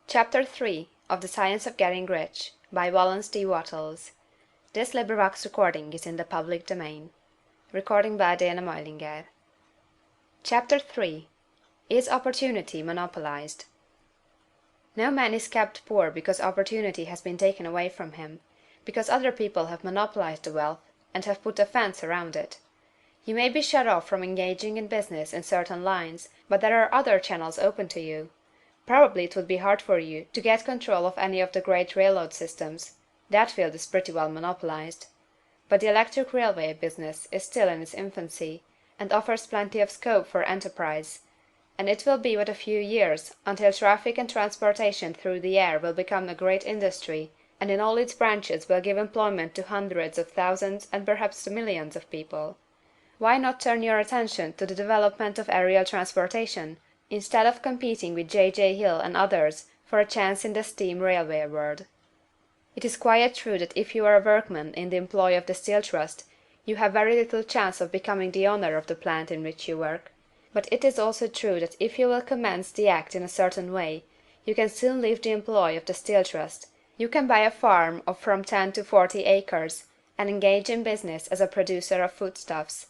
Chapter 3 of The Science of Getting Rich by Wallace D. Wattles. This recording is in the public domain. Chapter 3 Is Opportunity Monopolized? No man is kept poor because opportunity has been taken away from him, because other people have monopolized the wealth, and have put a fence around it. You may be shut off from engaging in business in certain lines, but there are other channels open to you. Probably it would be hard for you to get control of any of the great railroad systems. That field is pretty well monopolized. But the electric railway business is still in its infancy, and offers plenty of scope for enterprise, and it will be but a few years until traffic and transportation through the air will become a great industry, and in all its branches will give employment to hundreds of thousands and perhaps to millions of people. Why not turn your attention to the development of aerial transportation, instead of competing with J. Hill and others for a chance in the steam railway world? It is quite true that if you are a workman in the employ of the Steel Trust, you have very little chance of becoming the owner of the plant in which you work. But it is also true that if you will commence the act in a certain way, you can soon leave the employ of the Steel Trust. You can buy a farm of from 10 to 40 acres, and engage in business as a producer of foodstuffs.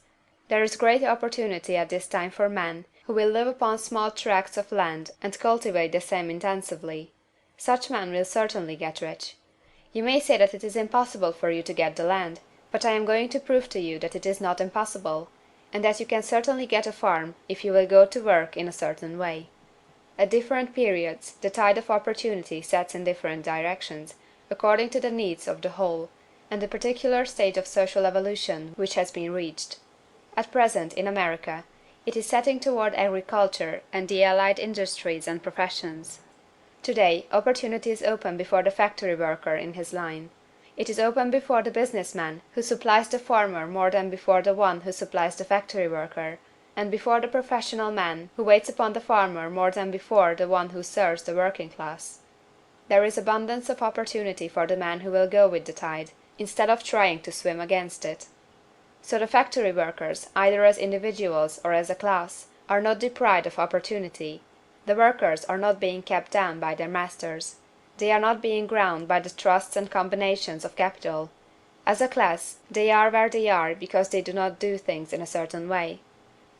There is great opportunity at this time for men who will live upon small tracts of land and cultivate the same intensively. Such men will certainly get rich. You may say that it is impossible for you to get the land, but I am going to prove to you that it is not impossible, and that you can certainly get a farm if you will go to work in a certain way. At different periods the tide of opportunity sets in different directions, according to the needs of the whole, and the particular stage of social evolution which has been reached. At present, in America, it is setting toward agriculture and the allied industries and professions. Today, opportunity is open before the factory worker in his line. It is open before the business man who supplies the farmer more than before the one who supplies the factory worker, and before the professional man who waits upon the farmer more than before the one who serves the working class. There is abundance of opportunity for the man who will go with the tide, instead of trying to swim against it. So the factory workers, either as individuals or as a class, are not deprived of opportunity. The workers are not being kept down by their masters. They are not being ground by the trusts and combinations of capital. As a class, they are where they are because they do not do things in a certain way.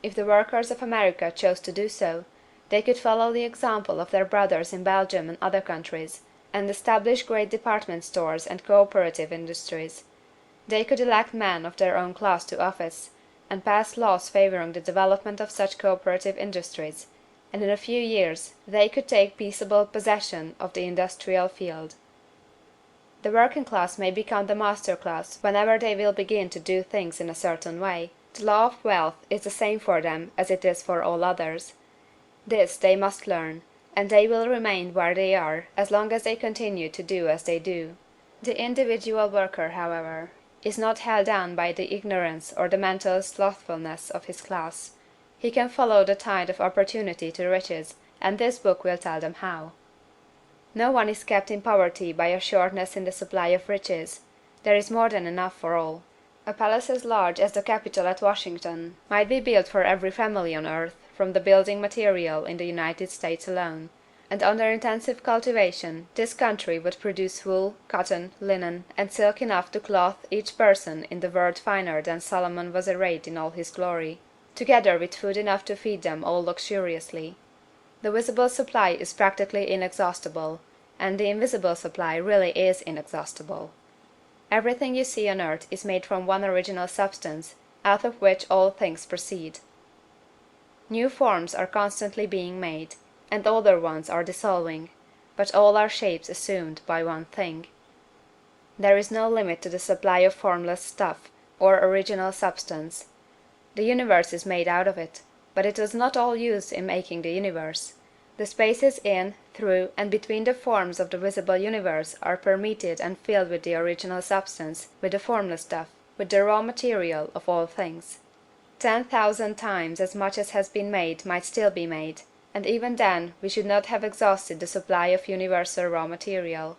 If the workers of America chose to do so, they could follow the example of their brothers in Belgium and other countries, and establish great department stores and cooperative industries. They could elect men of their own class to office, and pass laws favoring the development of such cooperative industries, and in a few years they could take peaceable possession of the industrial field. The working class may become the master class whenever they will begin to do things in a certain way. The law of wealth is the same for them as it is for all others. This they must learn, and they will remain where they are as long as they continue to do as they do. The individual worker, however, is not held down by the ignorance or the mental slothfulness of his class. He can follow the tide of opportunity to riches, and this book will tell them how. No one is kept in poverty by a shortness in the supply of riches. There is more than enough for all. A palace as large as the Capitol at Washington might be built for every family on earth from the building material in the United States alone, and under intensive cultivation this country would produce wool, cotton, linen, and silk enough to clothe each person in the world finer than Solomon was arrayed in all his glory, together with food enough to feed them all luxuriously. The visible supply is practically inexhaustible, and the invisible supply really is inexhaustible. Everything you see on earth is made from one original substance, out of which all things proceed. New forms are constantly being made, and older ones are dissolving, but all are shapes assumed by one thing. There is no limit to the supply of formless stuff, or original substance. The universe is made out of it, but it was not all used in making the universe. The spaces in, through, and between the forms of the visible universe are permeated and filled with the original substance, with the formless stuff, with the raw material of all things. 10,000 times as much as has been made might still be made, and even then we should not have exhausted the supply of universal raw material.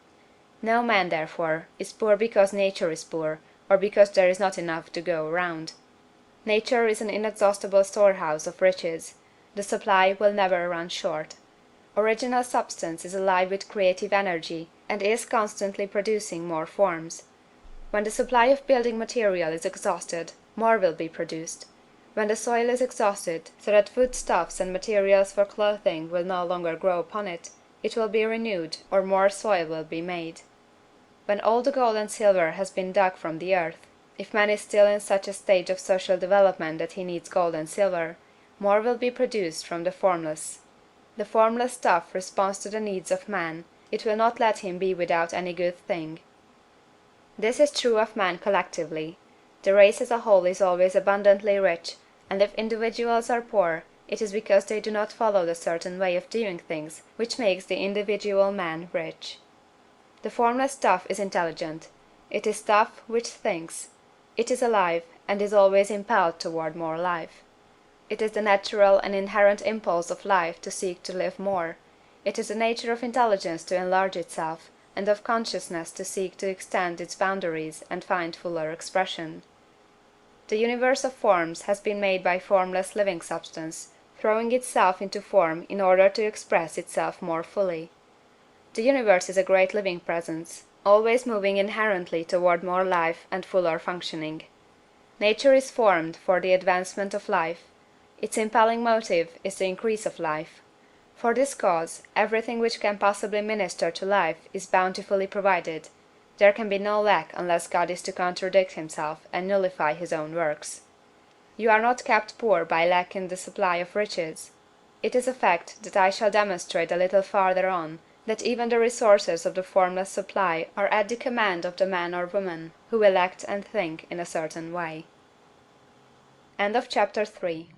No man, therefore, is poor because nature is poor, or because there is not enough to go around. Nature is an inexhaustible storehouse of riches. The supply will never run short. Original substance is alive with creative energy, and is constantly producing more forms. When the supply of building material is exhausted, more will be produced. When the soil is exhausted, so that foodstuffs and materials for clothing will no longer grow upon it, it will be renewed, or more soil will be made. When all the gold and silver has been dug from the earth, if man is still in such a stage of social development that he needs gold and silver, more will be produced from the formless. The formless stuff responds to the needs of man, it will not let him be without any good thing. This is true of man collectively. The race as a whole is always abundantly rich, and if individuals are poor, it is because they do not follow the certain way of doing things which makes the individual man rich. The formless stuff is intelligent. It is stuff which thinks. It is alive, and is always impelled toward more life. It is the natural and inherent impulse of life to seek to live more. It is the nature of intelligence to enlarge itself, and of consciousness to seek to extend its boundaries and find fuller expression. The universe of forms has been made by formless living substance, throwing itself into form in order to express itself more fully. The universe is a great living presence, always moving inherently toward more life and fuller functioning. Nature is formed for the advancement of life. Its impelling motive is the increase of life. For this cause, everything which can possibly minister to life is bountifully provided. There can be no lack unless God is to contradict himself and nullify his own works. You are not kept poor by lack in the supply of riches. It is a fact that I shall demonstrate a little farther on, that even the resources of the formless supply are at the command of the man or woman who will act and think in a certain way. End of chapter 3.